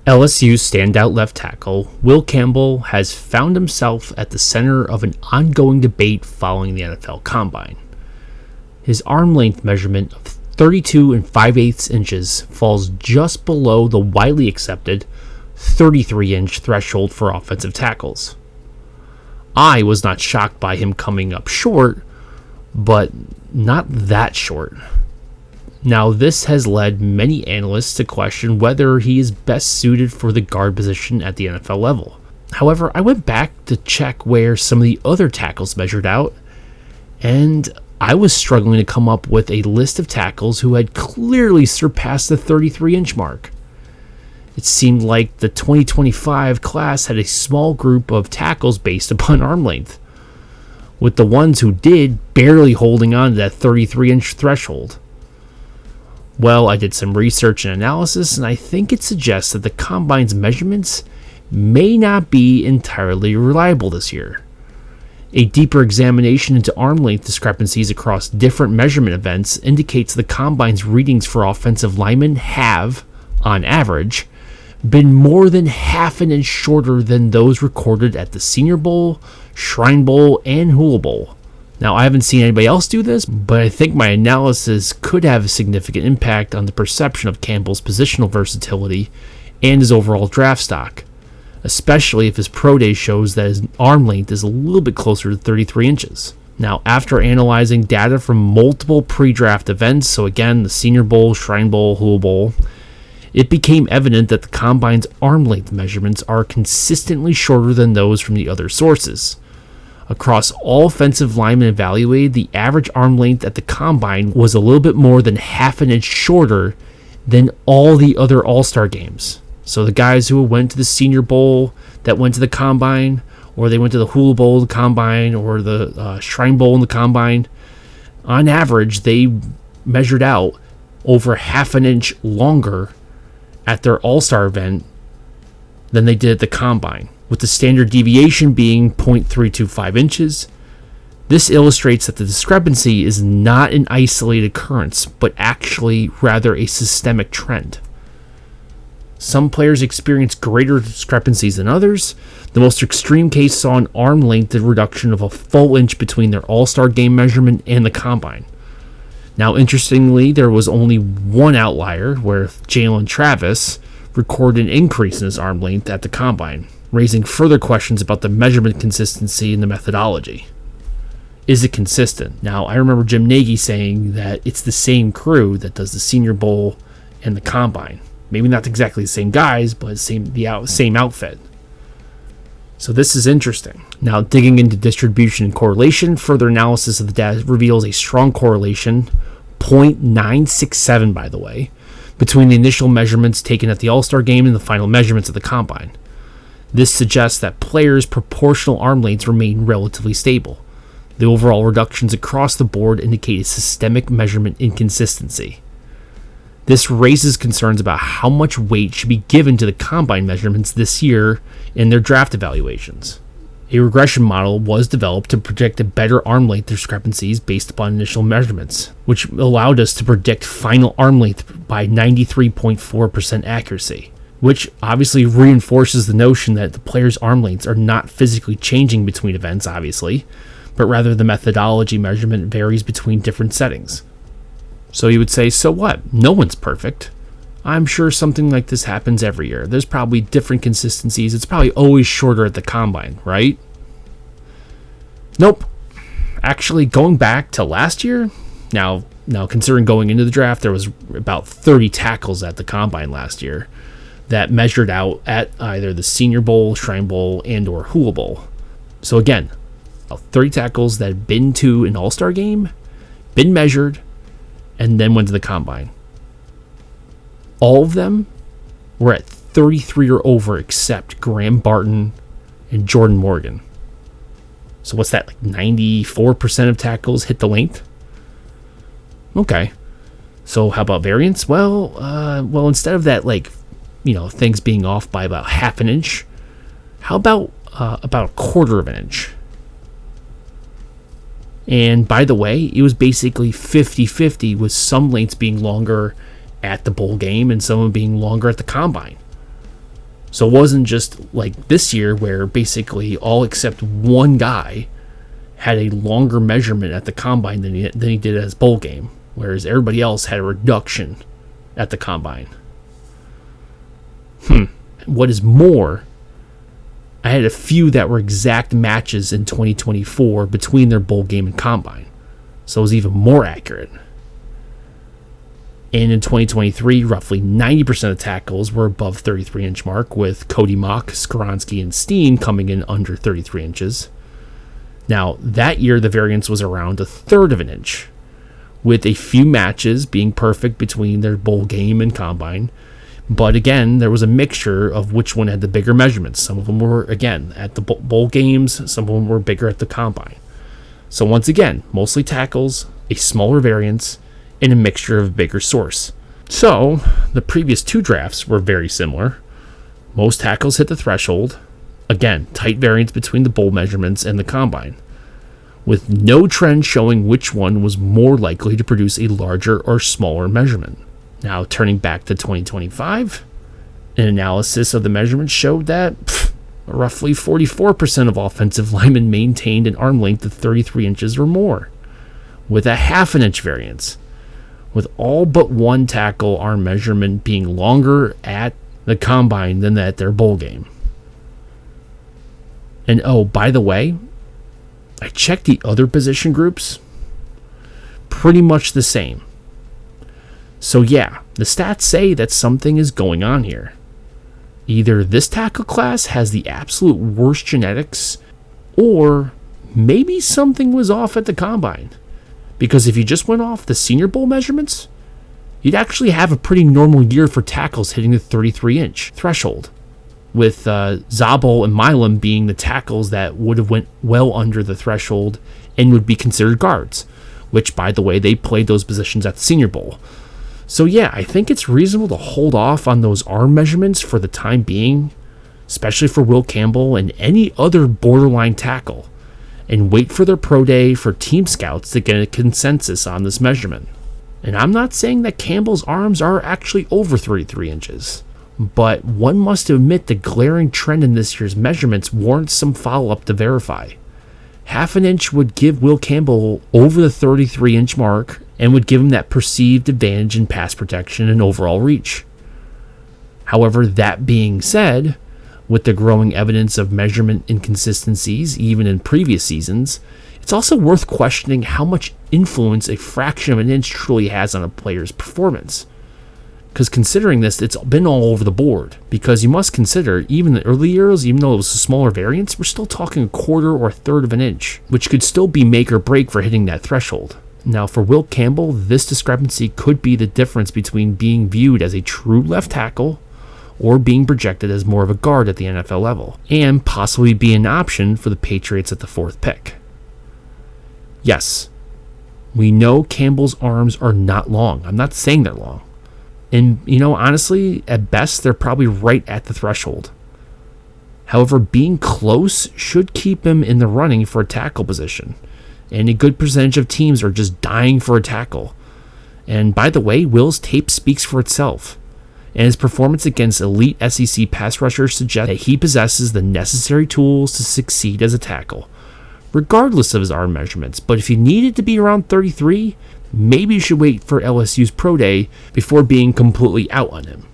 LSU's standout left tackle, Will Campbell, has found himself at the center of an ongoing debate following the NFL Combine. His arm length measurement of 32 5/8 inches falls just below the widely accepted 33-inch threshold for offensive tackles. I was not shocked by him coming up short, but not that short. Now, this has led many analysts to question whether he is best suited for the guard position at the NFL level. However, I went back to check where some of the other tackles measured out, and I was struggling to come up with a list of tackles who had clearly surpassed the 33-inch mark. It seemed like the 2025 class had a small group of tackles based upon arm length, with the ones who did barely holding on to that 33-inch threshold. Well, I did some research and analysis, and I think it suggests that the Combine's measurements may not be entirely reliable this year. A deeper examination into arm length discrepancies across different measurement events indicates the Combine's readings for offensive linemen have, on average, been more than half an inch shorter than those recorded at the Senior Bowl, Shrine Bowl, and Hula Bowl. Now, I haven't seen anybody else do this, but I think my analysis could have a significant impact on the perception of Campbell's positional versatility and his overall draft stock, especially if his pro day shows that his arm length is a little bit closer to 33 inches. Now, after analyzing data from multiple pre-draft events, so again, the Senior Bowl, Shrine Bowl, Hula Bowl, it became evident that the Combine's arm length measurements are consistently shorter than those from the other sources. Across all offensive linemen evaluated, the average arm length at the Combine was a little bit more than half an inch shorter than all the other All-Star games. So the guys who went to the Senior Bowl that went to the Combine, or they went to the Hula Bowl, the Combine, or the Shrine Bowl in the Combine, on average, they measured out over half an inch longer at their All-Star event than they did at the Combine, with the standard deviation being 0.325 inches. This illustrates that the discrepancy is not an isolated occurrence, but actually rather a systemic trend. Some players experience greater discrepancies than others. The most extreme case saw an arm length reduction of a full inch between their All-Star game measurement and the Combine. Now, interestingly, there was only one outlier where Jalen Travis recorded an increase in his arm length at the Combine, raising further questions about the measurement consistency and the methodology. Is it consistent? Now, I remember Jim Nagy saying that it's the same crew that does the Senior Bowl and the Combine. Maybe not exactly the same guys, but same outfit. So this is interesting. Now, digging into distribution and correlation, further analysis of the data reveals a strong correlation, 0.967 by the way, between the initial measurements taken at the All-Star game and the final measurements of the Combine. This suggests that players' proportional arm lengths remain relatively stable. The overall reductions across the board indicate a systemic measurement inconsistency. This raises concerns about how much weight should be given to the Combine measurements this year in their draft evaluations. A regression model was developed to predict a better arm length discrepancies based upon initial measurements, which allowed us to predict final arm length by 93.4% accuracy, which obviously reinforces the notion that the players' arm lengths are not physically changing between events, obviously, but rather the methodology measurement varies between different settings. So you would say, so what? No one's perfect. I'm sure something like this happens every year. There's probably different consistencies. It's probably always shorter at the Combine, right? Nope. Actually, going back to last year, now considering going into the draft, there was about 30 tackles at the Combine last year that measured out at either the Senior Bowl, Shrine Bowl, and or Hula Bowl. So again, 30 tackles that had been to an All-Star game, been measured, and then went to the Combine. All of them were at 33 or over except Graham Barton and Jordan Morgan. So what's that, like 94% of tackles hit the length? Okay. So how about variance? Well, instead of that, things being off by about half an inch, how about a quarter of an inch? And by the way, it was basically 50-50 with some lengths being longer at the bowl game and some being longer at the Combine. So it wasn't just like this year where basically all except one guy had a longer measurement at the combine than he did at his bowl game, whereas everybody else had a reduction at the combine. What is more, I had a few that were exact matches in 2024 between their bowl game and combine, so it was even more accurate. And in 2023, roughly 90% of tackles were above 33-inch mark, with Cody Mock, Skoronski, and Steen coming in under 33 inches. Now, that year, the variance was around a third of an inch, with a few matches being perfect between their bowl game and combine. But again, there was a mixture of which one had the bigger measurements. Some of them were, again, at the bowl games. Some of them were bigger at the combine. So once again, mostly tackles, a smaller variance, and a mixture of a bigger source. So the previous two drafts were very similar. Most tackles hit the threshold. Again, tight variance between the bowl measurements and the combine, with no trend showing which one was more likely to produce a larger or smaller measurement. Now, turning back to 2025, an analysis of the measurements showed that roughly 44% of offensive linemen maintained an arm length of 33 inches or more, with a half an inch variance, with all but one tackle arm measurement being longer at the combine than at their bowl game. And oh, by the way, I checked the other position groups, pretty much the same. So yeah, the stats say that something is going on here. Either this tackle class has the absolute worst genetics, or maybe something was off at the combine. Because if you just went off the Senior Bowl measurements, you'd actually have a pretty normal year for tackles hitting the 33-inch threshold, with Zabel and Milam being the tackles that would have went well under the threshold and would be considered guards, which, by the way, they played those positions at the Senior Bowl. So yeah, I think it's reasonable to hold off on those arm measurements for the time being, especially for Will Campbell and any other borderline tackle, and wait for their pro day for team scouts to get a consensus on this measurement. And I'm not saying that Campbell's arms are actually over 33 inches, but one must admit the glaring trend in this year's measurements warrants some follow-up to verify. Half an inch would give Will Campbell over the 33-inch mark and would give him that perceived advantage in pass protection and overall reach. However, that being said, with the growing evidence of measurement inconsistencies even in previous seasons, it's also worth questioning how much influence a fraction of an inch truly has on a player's performance. Because considering this, it's been all over the board. Because you must consider, even in the early years, even though it was a smaller variance, we're still talking a quarter or a third of an inch, which could still be make or break for hitting that threshold. Now, for Will Campbell, this discrepancy could be the difference between being viewed as a true left tackle or being projected as more of a guard at the NFL level, and possibly be an option for the Patriots at the 4th pick. Yes, we know Campbell's arms are not long. I'm not saying they're long. And, honestly, at best, they're probably right at the threshold. However, being close should keep him in the running for a tackle position. And a good percentage of teams are just dying for a tackle. And by the way, Will's tape speaks for itself. And his performance against elite SEC pass rushers suggests that he possesses the necessary tools to succeed as a tackle, regardless of his arm measurements. But if he needed to be around 33, maybe you should wait for LSU's pro day before being completely out on him.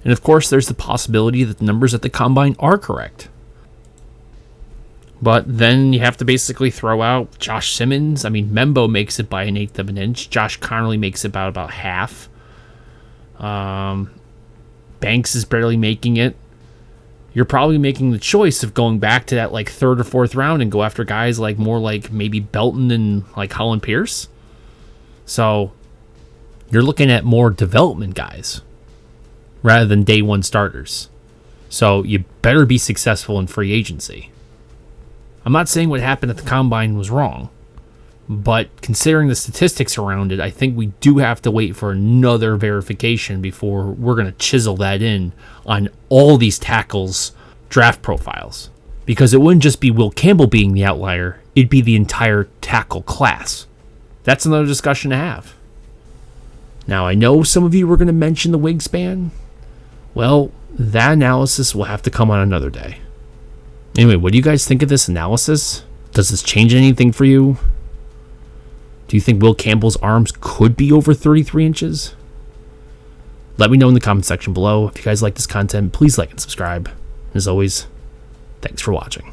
And of course, there's the possibility that the numbers at the combine are correct. But then you have to basically throw out Josh Simmons. I mean, Membo makes it by an eighth of an inch. Josh Connolly makes it about half. Banks is barely making it. You're probably making the choice of going back to that like 3rd or 4th round and go after guys like more like maybe Belton and like Holland Pierce. So you're looking at more development guys rather than day one starters. So you better be successful in free agency. I'm not saying what happened at the combine was wrong, but considering the statistics around it, I think we do have to wait for another verification before we're going to chisel that in on all these tackles' draft profiles. Because it wouldn't just be Will Campbell being the outlier, it'd be the entire tackle class. That's another discussion to have. Now, I know some of you were going to mention the wingspan. Well, that analysis will have to come on another day. Anyway, what do you guys think of this analysis? Does this change anything for you? Do you think Will Campbell's arms could be over 33 inches? Let me know in the comment section below. If you guys like this content, please like and subscribe. As always, thanks for watching.